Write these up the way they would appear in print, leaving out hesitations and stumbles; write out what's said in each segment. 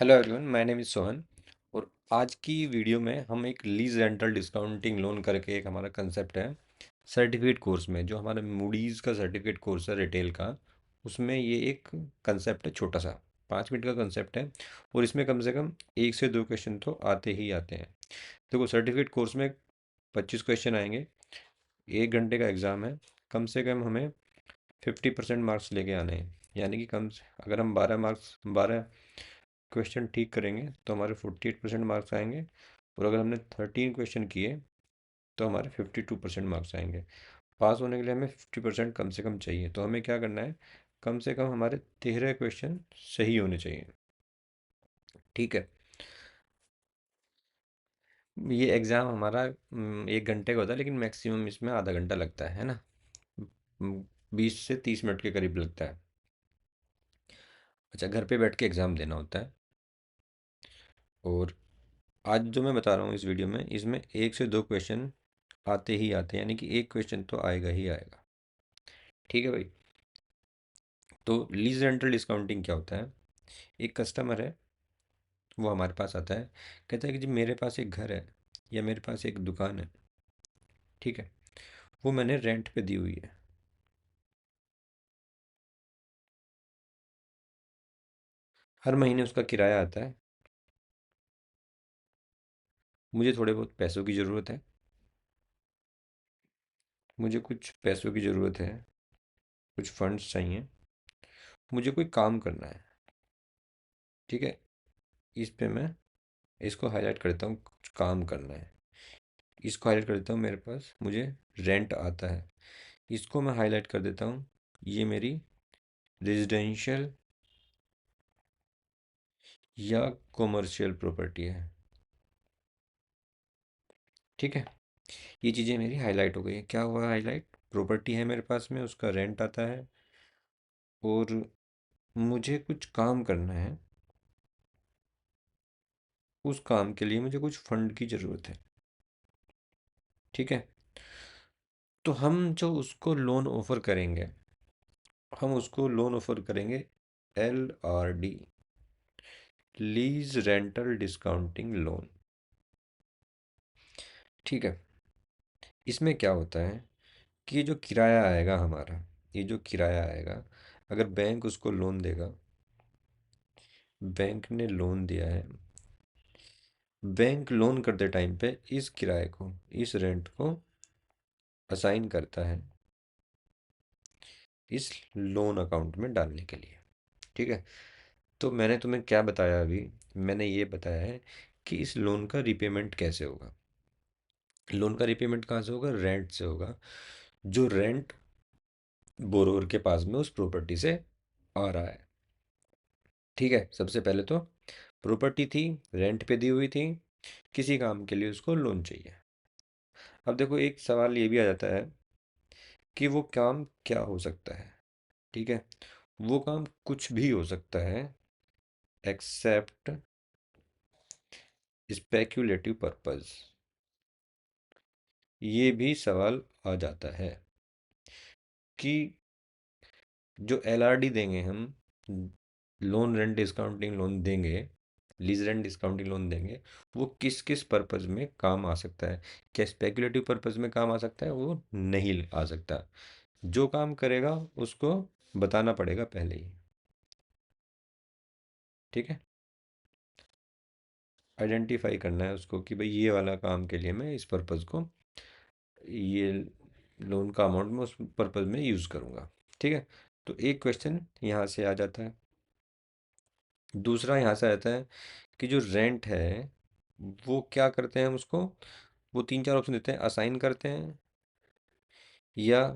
Hello everyone, my name is Sohan. और आज की वीडियो में हम एक लीज रेंटल डिस्काउंटिंग लोन करके एक हमारा कंसेप्ट है सर्टिफिकेट कोर्स में, जो हमारा मूडीज़ का सर्टिफिकेट कोर्स है रिटेल का। उसमें ये एक कंसेप्ट है, छोटा सा 5 मिनट का कंसेप्ट है। और इसमें कम से कम 1 से 2 क्वेश्चन तो आते ही आते हैं। देखो, सर्टिफिकेट कोर्स में 25 क्वेश्चन आएंगे। 1 घंटे का एग्ज़ाम है। कम से कम हमें 50% मार्क्स लेके आने हैं। यानी कि अगर हम 12 क्वेश्चन ठीक करेंगे तो हमारे 48% मार्क्स आएंगे। और अगर हमने 13 क्वेश्चन किए तो हमारे 52% मार्क्स आएंगे। पास होने के लिए हमें 50% कम से कम चाहिए। तो हमें क्या करना है, कम से कम हमारे 13 क्वेश्चन सही होने चाहिए। ठीक है। ये एग्ज़ाम हमारा 1 घंटे का होता है, लेकिन मैक्सिमम इसमें आधा घंटा लगता है ना। 20 से 30 मिनट के करीब लगता है। अच्छा, घर पे बैठ के एग्ज़ाम देना होता है। और आज जो मैं बता रहा हूँ इस वीडियो में, इसमें 1 से 2 क्वेश्चन आते ही आते हैं, यानी कि एक क्वेश्चन तो आएगा ही आएगा। ठीक है भाई। तो लीज रेंटल डिस्काउंटिंग क्या होता है? एक कस्टमर है, वो हमारे पास आता है, कहता है कि जी मेरे पास एक घर है या मेरे पास एक दुकान है। ठीक है। वो मैंने रेंट पे दी हुई है। हर महीने उसका किराया आता है। मुझे थोड़े बहुत पैसों की ज़रूरत है। मुझे कुछ पैसों की ज़रूरत है, कुछ फंड्स चाहिए। मुझे कोई काम करना है। ठीक है। इस पे मैं इसको हाईलाइट करता हूँ, कुछ काम करना है। इसको हाईलाइट कर देता हूँ, मेरे पास मुझे रेंट आता है। इसको मैं हाईलाइट कर देता हूँ, ये मेरी रेजिडेंशियल या कॉमर्शियल प्रॉपर्टी है। ठीक है। ये चीज़ें मेरी हाईलाइट हो गई है। क्या हुआ हाईलाइट? प्रॉपर्टी है मेरे पास में, उसका रेंट आता है। और मुझे कुछ काम करना है। उस काम के लिए मुझे कुछ फंड की ज़रूरत है। ठीक है। तो हम जो उसको लोन ऑफर करेंगे, हम उसको लोन ऑफर करेंगे LRD, lease rental discounting loan. ठीक है। इसमें क्या होता है कि ये जो किराया आएगा हमारा, ये जो किराया आएगा, अगर बैंक उसको लोन देगा, बैंक ने लोन दिया है, बैंक लोन करते टाइम पे इस किराए को, इस रेंट को असाइन करता है इस लोन अकाउंट में डालने के लिए। ठीक है। तो मैंने तुम्हें क्या बताया अभी? मैंने ये बताया है कि इस लोन का रिपेमेंट कैसे होगा। लोन का रिपेमेंट कहाँ से होगा? रेंट से होगा। जो रेंट बोरोवर के पास में उस प्रॉपर्टी से आ रहा है। ठीक है। सबसे पहले तो प्रॉपर्टी थी, रेंट पे दी हुई थी, किसी काम के लिए उसको लोन चाहिए। अब देखो, एक सवाल ये भी आ जाता है कि वो काम क्या हो सकता है। ठीक है। वो काम कुछ भी हो सकता है एक्सेप्ट स्पेक्यूलेटिव पर्पस। ये भी सवाल आ जाता है कि जो LRD देंगे हम, लोन रेंट डिस्काउंटिंग लोन देंगे, लीज रेंट डिस्काउंटिंग लोन देंगे, वो किस किस पर्पज़ में काम आ सकता है। क्या स्पेकुलेटिव पर्पज़ में काम आ सकता है? वो नहीं आ सकता। जो काम करेगा उसको बताना पड़ेगा पहले ही। ठीक है। आइडेंटिफाई करना है उसको कि भाई ये वाला काम के लिए मैं इस पर्पज़ को, ये लोन का अमाउंट मैं उस पर्पज़ में यूज़ करूँगा। ठीक है। तो एक क्वेश्चन यहाँ से आ जाता है। दूसरा यहाँ से आता है कि जो रेंट है, वो क्या करते हैं हम उसको, वो 3 4 ऑप्शन देते हैं। असाइन करते हैं, या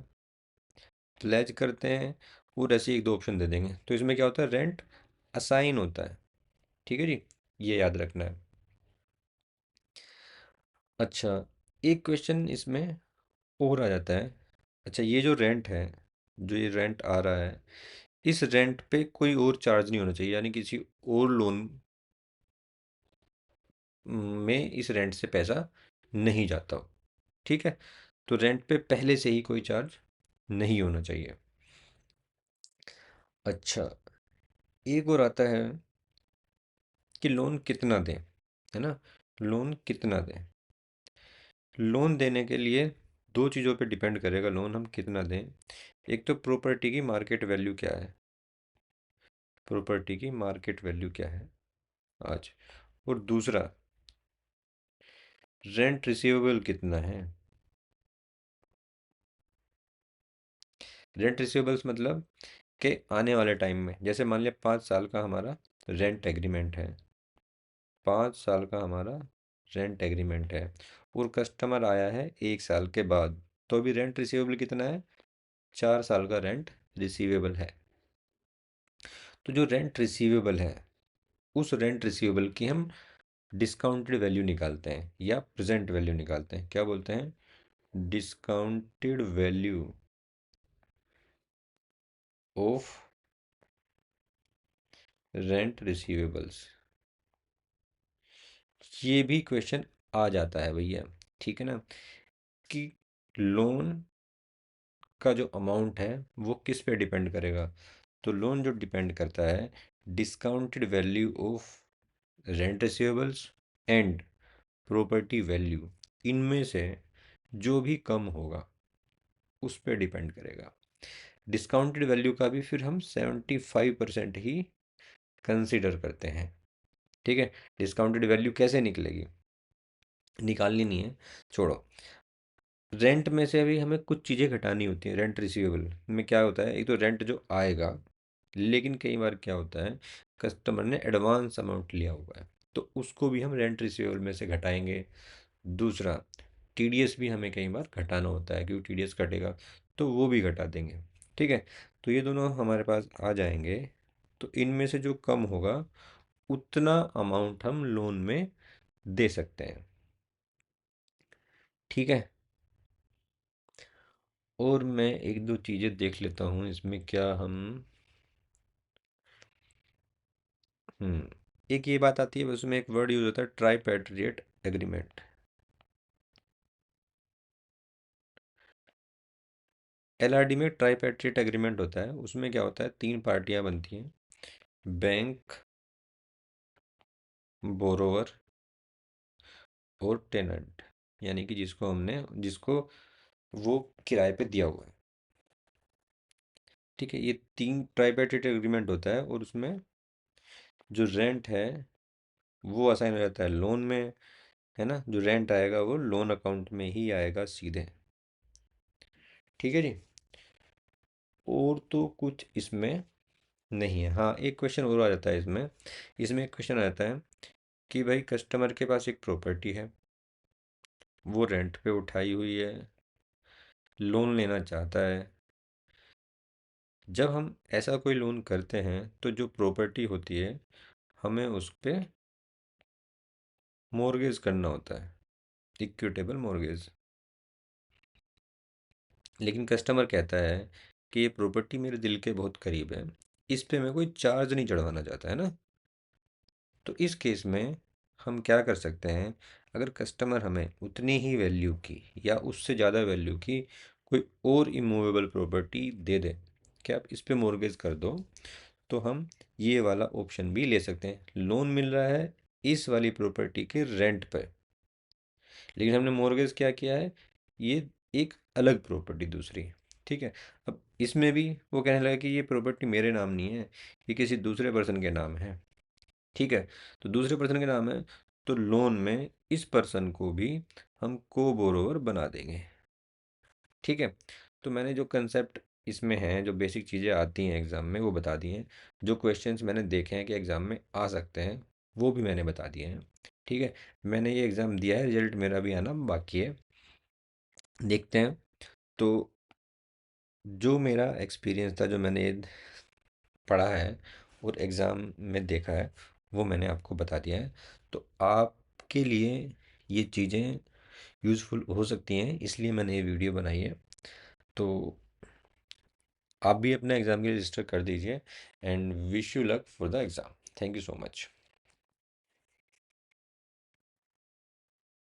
प्लेज करते हैं, और ऐसे 1 2 ऑप्शन दे देंगे। तो इसमें क्या होता है? रेंट असाइन होता है। ठीक है जी। ये याद रखना है। अच्छा, एक क्वेश्चन इसमें और आ जाता है। अच्छा, ये जो रेंट है, जो ये रेंट आ रहा है, इस रेंट पे कोई और चार्ज नहीं होना चाहिए, यानी किसी और लोन में इस रेंट से पैसा नहीं जाता हो। ठीक है। तो रेंट पे पहले से ही कोई चार्ज नहीं होना चाहिए। अच्छा, एक और आता है कि लोन कितना दें, है ना, लोन कितना दें। लोन देने के लिए दो चीज़ों पे डिपेंड करेगा लोन हम कितना दें। एक तो प्रॉपर्टी की मार्केट वैल्यू क्या है, प्रॉपर्टी की मार्केट वैल्यू क्या है आज, और दूसरा रेंट रिसीवेबल कितना है। रेंट रिसीवेबल्स मतलब कि आने वाले टाइम में, जैसे मान लिया 5 साल का हमारा रेंट एग्रीमेंट है, 5 साल का हमारा रेंट एग्रीमेंट है, और कस्टमर आया है 1 साल के बाद, तो अभी रेंट रिसीवेबल कितना है, 4 साल का रेंट रिसीवेबल है। तो जो रेंट रिसीवेबल है, उस रेंट रिसीवेबल की हम डिस्काउंटेड वैल्यू निकालते हैं या प्रेजेंट वैल्यू निकालते हैं, क्या बोलते हैं, discounted value of rent receivables. ये भी क्वेश्चन आ जाता है भैया, ठीक है ना, कि लोन का जो अमाउंट है वो किस पे डिपेंड करेगा। तो लोन जो डिपेंड करता है discounted value of rent receivables and property value, इनमें से जो भी कम होगा उस पे डिपेंड करेगा। डिस्काउंटेड वैल्यू का भी फिर हम 75% ही कंसिडर करते हैं, ठीक है। डिस्काउंटेड वैल्यू कैसे निकलेगी, निकालनी नहीं है, छोड़ो। रेंट में से अभी हमें कुछ चीज़ें घटानी होती हैं। रेंट रिसीवेबल में क्या होता है, एक तो रेंट जो आएगा, लेकिन कई बार क्या होता है कस्टमर ने एडवांस अमाउंट लिया हुआ है, तो उसको भी हम रेंट रिसीवेबल में से घटाएंगे। दूसरा, टीडीएस भी हमें कई बार घटाना होता है, क्योंकि टीडीएस कटेगा तो वो भी घटा देंगे, ठीक है। तो ये दोनों हमारे पास आ जाएंगे, तो इनमें से जो कम होगा उतना अमाउंट हम लोन में दे सकते हैं, ठीक है। और मैं एक दो चीज़ें देख लेता हूँ इसमें क्या हम, हम्म एक ये बात आती है, उसमें एक वर्ड यूज होता है ट्राइपैट्रिएट एग्रीमेंट। एलआरडी में ट्राइपैट्रिएट एग्रीमेंट होता है, उसमें क्या होता है, तीन पार्टियां बनती हैं, बैंक, बोरोवर और टेनेंट, यानी कि जिसको वो किराए पे दिया हुआ है, ठीक है। ये तीन ट्राइपैट्रिएट एग्रीमेंट होता है, और उसमें जो रेंट है वो असाइन हो जाता है लोन में, है ना, जो रेंट आएगा वो लोन अकाउंट में ही आएगा सीधे, ठीक है जी। और तो कुछ इसमें नहीं है। हाँ, एक क्वेश्चन और आ जाता है इसमें, इसमें एक क्वेश्चन आ जाता है कि भाई कस्टमर के पास एक प्रॉपर्टी है, वो रेंट पे उठाई हुई है, लोन लेना चाहता है। जब हम ऐसा कोई लोन करते हैं तो जो प्रॉपर्टी होती है हमें उस पे मॉर्गेज करना होता है, इक्विटेबल मॉर्गेज। लेकिन कस्टमर कहता है कि ये प्रॉपर्टी मेरे दिल के बहुत करीब है, इस पे मैं कोई चार्ज नहीं चढ़वाना चाहता, है ना। तो इस केस में हम क्या कर सकते हैं, अगर कस्टमर हमें उतनी ही वैल्यू की या उससे ज़्यादा वैल्यू की कोई और इमूवेबल प्रॉपर्टी दे दे कि आप इस पे मॉर्गेज कर दो, तो हम ये वाला ऑप्शन भी ले सकते हैं। लोन मिल रहा है इस वाली प्रॉपर्टी के रेंट पे, लेकिन हमने मॉर्गेज क्या किया है, ये एक अलग प्रॉपर्टी दूसरी, ठीक है। अब इसमें भी वो कहने लगा कि ये प्रॉपर्टी मेरे नाम नहीं है, ये किसी दूसरे पर्सन के नाम है, ठीक है। तो दूसरे पर्सन के नाम है, तो लोन में इस पर्सन को भी हम को बोरोवर बना देंगे, ठीक है। तो मैंने जो कंसेप्ट इसमें हैं, जो बेसिक चीज़ें आती हैं एग्ज़ाम में वो बता दी हैं, जो क्वेश्चंस मैंने देखे हैं कि एग्ज़ाम में आ सकते हैं वो भी मैंने बता दिए हैं, ठीक है। मैंने ये एग्ज़ाम दिया है, रिजल्ट मेरा भी आना बाकी है, देखते हैं। तो जो मेरा एक्सपीरियंस था, जो मैंने पढ़ा है और एग्ज़ाम में देखा है, वो मैंने आपको बता दिया है। तो आपके लिए ये चीज़ें यूज़फुल हो सकती हैं, इसलिए मैंने ये वीडियो बनाई है। तो आप भी अपना एग्ज़ाम के लिए रजिस्टर कर दीजिए, and wish you luck for the exam. Thank you so much.